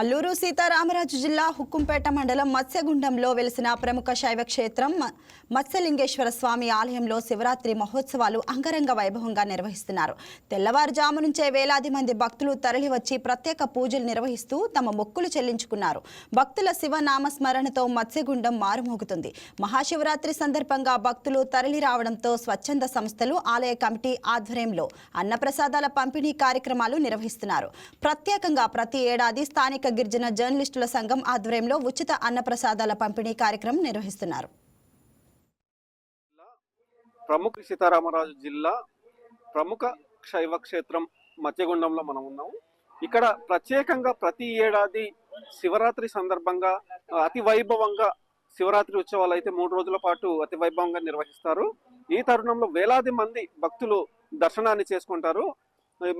అల్లూరు సీతారామరాజు జిల్లా హుక్కుంపేట మండలం మత్స్యగుండంలో వెలిసిన ప్రముఖ శైవ క్షేత్రం మత్స్యలింగేశ్వర స్వామి ఆలయంలో శివరాత్రి మహోత్సవాలు అంగరంగ వైభవంగా నిర్వహిస్తున్నారు. తెల్లవారుజాము నుంచే వేలాది మంది భక్తులు తరలివచ్చి ప్రత్యేక పూజలు నిర్వహిస్తూ తమ మొక్కులు చెల్లించుకున్నారు. భక్తుల శివనామస్మరణతో మత్స్యగుండం మారుమోగుతుంది. మహాశివరాత్రి సందర్భంగా భక్తులు తరలి రావడంతో స్వచ్ఛంద సంస్థలు, ఆలయ కమిటీ ఆధ్వర్యంలో అన్నప్రసాదాల పంపిణీ కార్యక్రమాలు నిర్వహిస్తున్నారు. ప్రత్యేకంగా ప్రతి ఏడాది స్థానిక గిరిజన జర్నలిస్టుల సంఘం ఆధ్వర్యంలో ఉచిత అన్నప్రసాదాల పంపిణీ కార్యక్రమం నిర్వహిస్తున్నారు. ప్రముఖ సీతారామరాజు జిల్లా ప్రముఖ శైవ క్షేత్రం మత్స్యగుండంలో మనం ఉన్నాము. ఇక్కడ ప్రత్యేకంగా ప్రతి ఏడాది శివరాత్రి సందర్భంగా అతి వైభవంగా శివరాత్రి ఉత్సవాలు అయితే 3 రోజుల పాటు అతి వైభవంగా నిర్వహిస్తారు. ఈ తరుణంలో వేలాది మంది భక్తులు దర్శనాన్ని చేసుకుంటారు.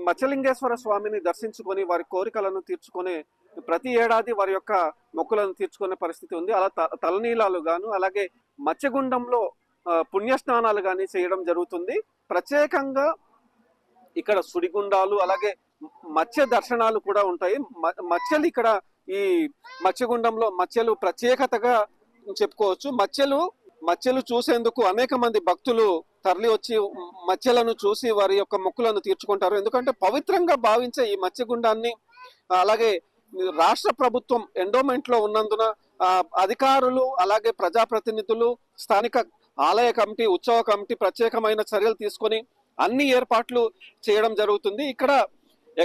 మత్స్యలింగేశ్వర స్వామిని దర్శించుకొని వారి కోరికలను తీర్చుకొని ప్రతి ఏడాది వారి యొక్క మొక్కులను తీర్చుకునే పరిస్థితి ఉంది. అలా తలనీలాలు గాను, అలాగే మత్స్యగుండంలో పుణ్యస్నానాలు కానీ చేయడం జరుగుతుంది. ప్రత్యేకంగా ఇక్కడ సుడిగుండాలు, అలాగే మత్స్య దర్శనాలు కూడా ఉంటాయి. మత్స్యలు ఇక్కడ ఈ మత్స్యగుండంలో మత్స్యలు ప్రత్యేకతగా చెప్పుకోవచ్చు. మత్స్యలు చూసేందుకు అనేక మంది భక్తులు తరలి వచ్చి మత్స్యలను చూసి వారి యొక్క మొక్కులను తీర్చుకుంటారు. ఎందుకంటే పవిత్రంగా భావించే ఈ మత్స్యగుండాన్ని అలాగే రాష్ట్ర ప్రభుత్వం ఎండోమెంట్ లో ఉన్నందున అధికారులు, అలాగే ప్రజాప్రతినిధులు, స్థానిక ఆలయ కమిటీ, ఉత్సవ కమిటీ ప్రత్యేకమైన చర్యలు తీసుకొని అన్ని ఏర్పాట్లు చేయడం జరుగుతుంది.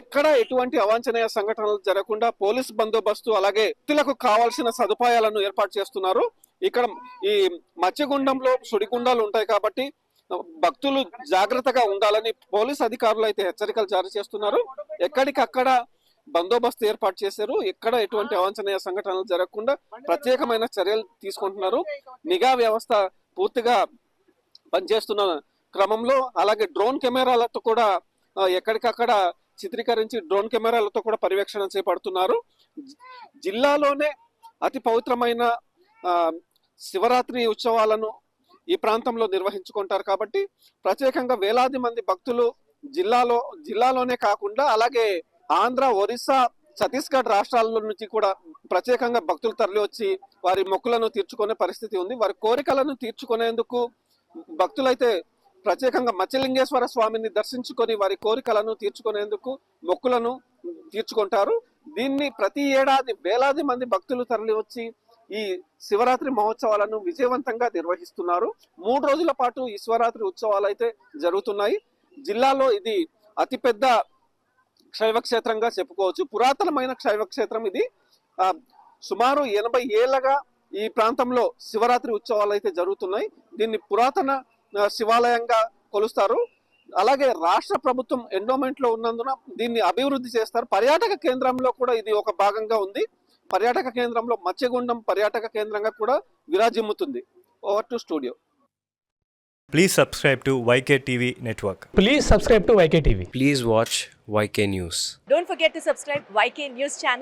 ఎక్కడ ఎటువంటి అవాంఛనీయ సంఘటనలు జరగకుండా పోలీస్ బందోబస్తు, అలాగే భక్తులకు కావాల్సిన సదుపాయాలను ఏర్పాటు చేస్తున్నారు. ఇక్కడ ఈ మత్స్యగుండంలో సుడిగుండాలు ఉంటాయి కాబట్టి భక్తులు జాగ్రత్తగా ఉండాలని పోలీస్ అధికారులు అయితే హెచ్చరికలు జారీ చేస్తున్నారు. ఎక్కడికక్కడ బందోబస్తు ఏర్పాటు చేశారు. ఎక్కడ ఎటువంటి అవాంఛనీయ సంఘటనలు జరగకుండా ప్రత్యేకమైన చర్యలు తీసుకుంటున్నారు. నిఘా వ్యవస్థ పూర్తిగా పనిచేస్తున్న క్రమంలో అలాగే డ్రోన్ కెమెరాలతో కూడా ఎక్కడికక్కడ చిత్రీకరించి డ్రోన్ కెమెరాలతో కూడా పర్యవేక్షణ చేపడుతున్నారు. జిల్లాలోనే అతి పవిత్రమైన శివరాత్రి ఉత్సవాలను ఈ ప్రాంతంలో నిర్వహించుకుంటారు కాబట్టి ప్రత్యేకంగా వేలాది మంది భక్తులు జిల్లాలోనే కాకుండా అలాగే ఆంధ్ర, ఒరిస్సా, ఛత్తీస్గఢ్ రాష్ట్రాల నుంచి కూడా ప్రత్యేకంగా భక్తులు తరలి వచ్చి వారి మొక్కులను తీర్చుకునే పరిస్థితి ఉంది. వారి కోరికలను తీర్చుకునేందుకు భక్తులైతే ప్రత్యేకంగా మత్స్యలింగేశ్వర స్వామిని దర్శించుకొని వారి కోరికలను తీర్చుకునేందుకు మొక్కులను తీర్చుకుంటారు. దీన్ని ప్రతి ఏడాది వేలాది మంది భక్తులు తరలి వచ్చి ఈ శివరాత్రి మహోత్సవాలను విజయవంతంగా నిర్వహిస్తున్నారు. 3 రోజుల పాటు ఈ శివరాత్రి ఉత్సవాలు అయితే జరుగుతున్నాయి. జిల్లాలో ఇది అతిపెద్ద శైవ క్షేత్రంగా చెప్పుకోవచ్చు. పురాతనమైన శైవ క్షేత్రం ఇది. సుమారు 80 ఏళ్లగా ఈ ప్రాంతంలో శివరాత్రి ఉత్సవాలు అయితే జరుగుతున్నాయి. దీన్ని పురాతన శివాలయంగా కొలుస్తారు. అలాగే రాష్ట్ర ప్రభుత్వం ఎండోమెంట్ లో ఉన్నందున దీన్ని అభివృద్ధి చేస్తారు. పర్యాటక కేంద్రంలో కూడా ఇది ఒక భాగంగా ఉంది. పర్యాటక కేంద్రంలో మత్స్యగుండం పర్యాటక కేంద్రంగా కూడా విరాజిమ్ముతుంది. Over to studio. Please subscribe to YK TV Network. Please subscribe to YK TV. Please watch YK News. Don't forget to subscribe YK News channel.